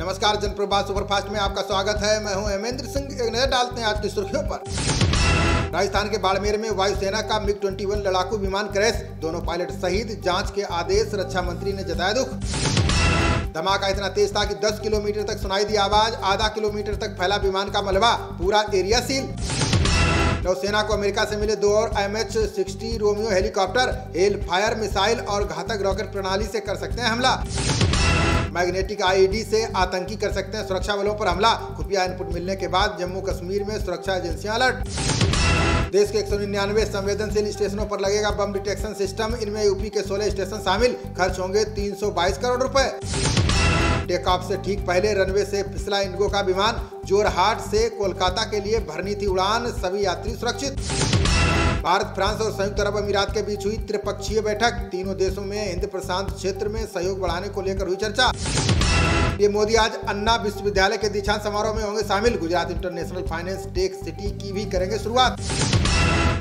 नमस्कार, जनप्रभा सुपरफास्ट में आपका स्वागत है। मैं हूं हेमेंद्र सिंह। एक नजर डालते हैं आज की सुर्खियों पर। राजस्थान के बाड़मेर में वायुसेना का MiG-21 लड़ाकू विमान क्रैश, दोनों पायलट शहीद, जांच के आदेश, रक्षा मंत्री ने जताया दुख। धमाका इतना तेज था कि 10 किलोमीटर तक सुनाई दी आवाज, आधा किलोमीटर तक फैला विमान का मलबा, पूरा एरिया सील। नौसेना को अमेरिका से मिले 2 और MH-60 Romeo helicopter, hello fire missile और घातक रॉकेट प्रणाली से कर सकते हैं हमला। मैग्नेटिक IED से आतंकी कर सकते हैं सुरक्षा बलों पर हमला। खुफिया इनपुट मिलने के बाद जम्मू कश्मीर में सुरक्षा एजेंसियां अलर्ट। देश के 199 संवेदनशील स्टेशनों पर लगेगा बम डिटेक्शन सिस्टम, इनमें यूपी के 16 स्टेशन शामिल। खर्च होंगे 322 करोड़ रुपए। टेक ऑफ से ठीक पहले रनवे से फिसला इंडिगो का विमान, जोरहाट से कोलकाता के लिए भरनी थी उड़ान, सभी यात्री सुरक्षित। भारत, फ्रांस और संयुक्त अरब अमीरात के बीच हुई त्रिपक्षीय बैठक, तीनों देशों में हिंद प्रशांत क्षेत्र में सहयोग बढ़ाने को लेकर हुई चर्चा। पीएम मोदी आज अन्ना विश्वविद्यालय के दीक्षांत समारोह में होंगे शामिल। Gujarat international finance tech city की भी करेंगे शुरुआत।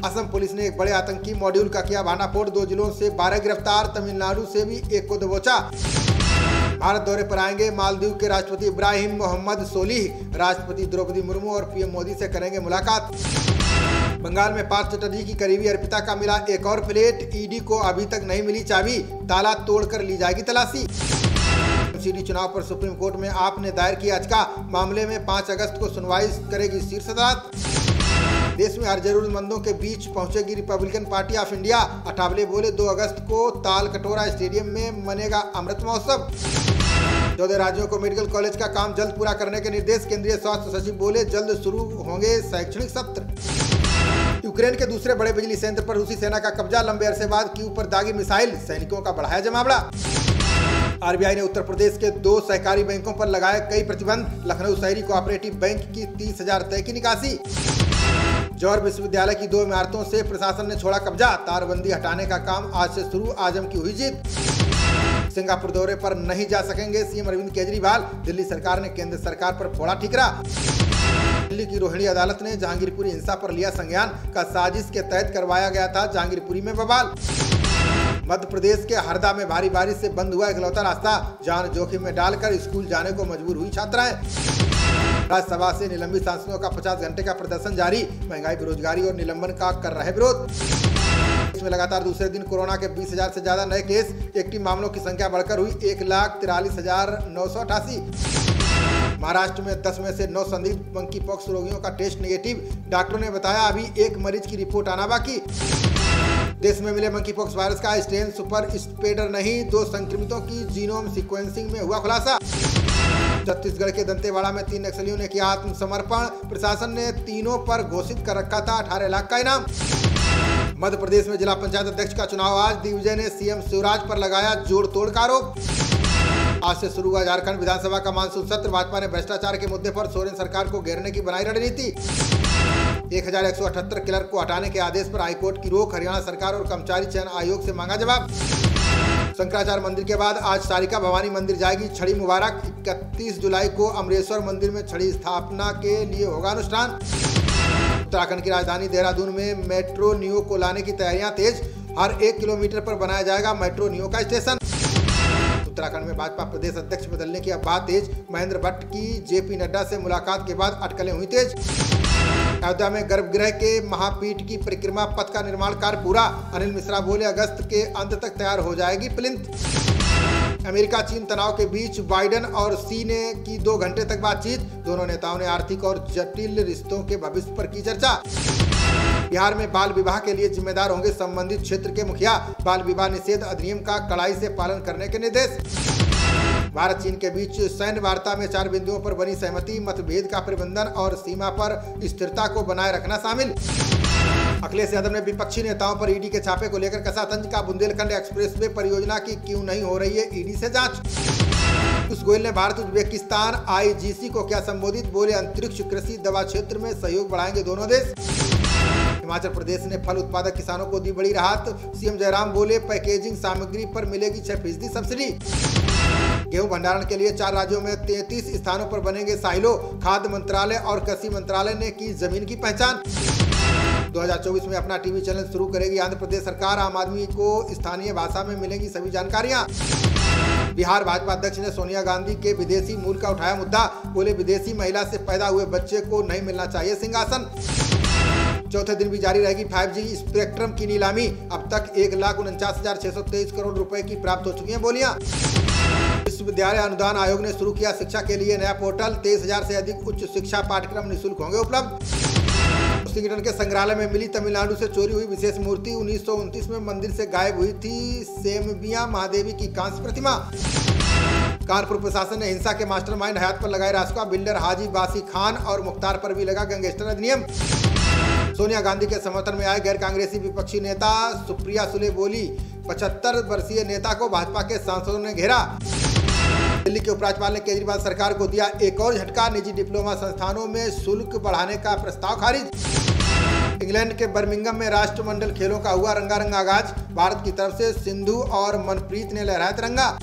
असम पुलिस ने एक बड़े आतंकी मॉड्यूल का किया भांडाफोड़, 2 जिलों से 12 गिरफ्तार, तमिलनाडु से भी एक को दबोचा। भारत दौरे पर आएंगे मालदीव के राष्ट्रपति इब्राहिम मोहम्मद सोलिह, राष्ट्रपति द्रौपदी मुर्मू और पीएम मोदी से करेंगे मुलाकात। बंगाल में पार्थ चटर्जी की करीबी अर्पिता का मिला एक और प्लेट, ईडी को अभी तक नहीं मिली चाबी, ताला तोड़कर ली जाएगी तलाशी। एमसीडी चुनाव पर सुप्रीम कोर्ट में आपने दायर किया याचिका, मामले में 5 अगस्त को सुनवाई करेगी शीर्ष अदालत। देश में हर जरूरतमंदों के बीच पहुंचेगी Republican party of India, Athawale बोले 2 अगस्त को तालकटोरा स्टेडियम में मनेगा अमृत महोत्सव। 14 राज्यों को मेडिकल कॉलेज का काम जल्द पूरा करने के निर्देश, केंद्रीय स्वास्थ्य सचिव बोले जल्द शुरू होंगे शैक्षणिक सत्र। यूक्रेन के दूसरे बड़े बिजली संयंत्र पर रूसी सेना का कब्जा, लंबे अरसे बाद कीव पर दागी मिसाइल, सैनिकों का बढ़ाया जमावड़ा। आरबीआई ने उत्तर प्रदेश के 2 सहकारी बैंकों पर लगाए कई प्रतिबंध, लखनऊ शहरी कोऑपरेटिव बैंक की 30,000 तय की निकासी। जौहर विश्वविद्यालय की 2 इमारतों से प्रशासन ने छोड़ा कब्जा, तारबंदी हटाने का काम आज से शुरू, आजम की हुई जीत। सिंगापुर दौरे पर नहीं जा सकेंगे सीएम अरविंद केजरीवाल, दिल्ली सरकार ने केंद्र सरकार पर फोड़ा ठीकरा। दिल्ली की रोहिणी अदालत ने जहांगीरपुरी हिंसा पर लिया संज्ञान, का साजिश के तहत करवाया गया था जहांगीरपुरी में बवाल। मध्य प्रदेश के हरदा में भारी बारिश से बंद हुआ इकलौता रास्ता, जान जोखिम में डालकर स्कूल जाने को मजबूर हुई छात्राएं। राज्यसभा से निलंबित सांसदों का 50 घंटे का प्रदर्शन जारी, महंगाई, बेरोजगारी और निलंबन का कर रहे विरोध। इसमें लगातार दूसरे दिन कोरोना के 20,000 से ज्यादा नए केस, एक्टिव मामलों की संख्या बढ़कर हुई 1,43,988। महाराष्ट्र में 10 में से 9 संदिग्ध मंकी पॉक्स रोगियों का टेस्ट नेगेटिव, डॉक्टरों ने बताया अभी 1 मरीज की रिपोर्ट आना बाकी। देश में मिले मंकी पॉक्स वायरस का स्ट्रेन सुपर स्प्रेडर नहीं, 2 संक्रमितों की जीनोम सीक्वेंसिंग में हुआ खुलासा। छत्तीसगढ़ के दंतेवाड़ा में 3 नक्सलियों ने किया आत्मसमर्पण, प्रशासन ने तीनों पर घोषित कर रखा था 18 लाख का इनाम। मध्य प्रदेश में जिला पंचायत अध्यक्ष का चुनाव आज, दिग्विजय ने सीएम शिवराज पर लगाया जोड़ तोड़ का आरोप। आज से शुरू हुआ झारखंड विधानसभा का मानसून सत्र, भाजपा ने भ्रष्टाचार के मुद्दे पर सोरेन सरकार को घेरने की बनाई रणनीति। 1178 क्लर्क को हटाने के आदेश पर हाईकोर्ट की रोक, हरियाणा सरकार और कर्मचारी चयन आयोग से मांगा जवाब। शंकराचार्य मंदिर के बाद आज सारिका भवानी मंदिर जाएगी छड़ी मुबारक, 31 जुलाई को अमरेश्वर मंदिर में छड़ी स्थापना के लिए होगा अनुष्ठान। उत्तराखंड की राजधानी देहरादून में मेट्रो नियो को लाने की तैयारियां तेज, हर 1 किलोमीटर पर बनाया जाएगा मेट्रो नियो का स्टेशन। उत्तराखंड में भाजपा प्रदेश अध्यक्ष बदलने की अब बात तेज, महेंद्र भट्ट की जेपी नड्डा से मुलाकात के बाद अटकलें हुई तेज। अयोध्या में गर्भगृह के महापीठ की परिक्रमा पथ का निर्माण कार्य पूरा, अनिल मिश्रा बोले अगस्त के अंत तक तैयार हो जाएगी प्लिंथ। अमेरिका चीन तनाव के बीच बाइडेन और शी ने की 2 घंटे तक बातचीत, दोनों नेताओं ने आर्थिक और जटिल रिश्तों के भविष्य पर की चर्चा। बिहार में बाल विवाह के लिए जिम्मेदार होंगे संबंधित क्षेत्र के मुखिया, बाल विवाह निषेध अधिनियम का कड़ाई से पालन करने के निर्देश। भारत चीन के बीच सैन्य वार्ता में 4 बिंदुओं पर बनी सहमति, मतभेद का प्रबंधन और सीमा पर स्थिरता को बनाए रखना शामिल। अखिलेश यादव ने विपक्षी नेताओं पर ईडी के छापे को लेकर कसा तंज का, बुंदेलखंड एक्सप्रेसवे परियोजना की क्यों नहीं हो रही है ईडी से जांच। पीयूष गोयल ने भारत उज्बेकिस्तान IGC को क्या संबोधित, बोले अंतरिक्ष, कृषि, दवा क्षेत्र में सहयोग बढ़ाएंगे दोनों देश। हिमाचल प्रदेश ने फल उत्पादक किसानों को दी बड़ी राहत, सीएम जयराम बोले पैकेजिंग सामग्री पर मिलेगी 6% सब्सिडी। गेहूं भंडारण के लिए 4 राज्यों में 33 स्थानों पर बनेंगे साइलो, खाद्य मंत्रालय और कृषि मंत्रालय ने की जमीन की पहचान। 2024 में अपना टीवी चैनल शुरू करेगी आंध्र प्रदेश सरकार, आम आदमी को स्थानीय भाषा में मिलेंगी सभी जानकारियां। बिहार भाजपा अध्यक्ष ने सोनिया गांधी के विदेशी मूल का उठाया मुद्दा। बोले विदेशी महिला से पैदा हुए बच्चे को नहीं मिलना चाहिए सिंहासन। चौथे दिन भी जारी रहेगी 5G स्पेक्ट्रम की नीलामी। अब तक 1,49,623 करोड़ रुपए की प्राप्त हो चुकी हैं बोलियां। विश्वविद्यालय अनुदान आयोग ने शुरू किया शिक्षा के लिए नया पोर्टल। 23,000 से अधिक उच्च शिक्षा पाठ्यक्रम निःशुल्क होंगे उपलब्ध। वाशिंगटन के संग्रहालय में मिली तमिलनाडु से चोरी हुई विशेष मूर्ति। 1929 में मंदिर से गायब हुई थी सेमबिया महादेवी की कांस्य प्रतिमा। कानपुर प्रशासन ने हिंसा के मास्टरमाइंड हयात पर लगाए रास्ता। बिल्डर हाजी बासी खान और मुख्तार पर भी लगा गैंगस्टर अधिनियम। सोनिया गांधी के समर्थन में आए गैर कांग्रेसी विपक्षी नेता सुप्रिया सुले बोली 75 वर्षीय नेता को भाजपा के सांसदों ने घेरा। दिल्ली के उपराज्यपाल ने केजरीवाल सरकार को दिया एक और झटका। निजी डिप्लोमा संस्थानों में शुल्क बढ़ाने का प्रस्ताव खारिज। इंग्लैंड के बर्मिंघम में राष्ट्रमंडल खेलों का हुआ रंगारंग आगाज। भारत की तरफ से सिंधु और मनप्रीत ने लहराया तिरंगा।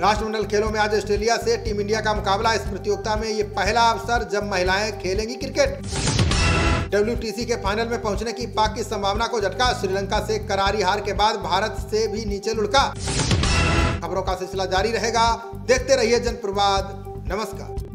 राष्ट्रमंडल खेलों में आज ऑस्ट्रेलिया से टीम इंडिया का मुकाबला। इस प्रतियोगिता में ये पहला अवसर जब महिलाएं खेलेंगी क्रिकेट। WTC के फाइनल में पहुंचने की पाक की संभावना को झटका। श्रीलंका से करारी हार के बाद भारत से भी नीचे लुढ़का। खबरों का सिलसिला जारी रहेगा। देखते रहिए जनप्रवाद। नमस्कार।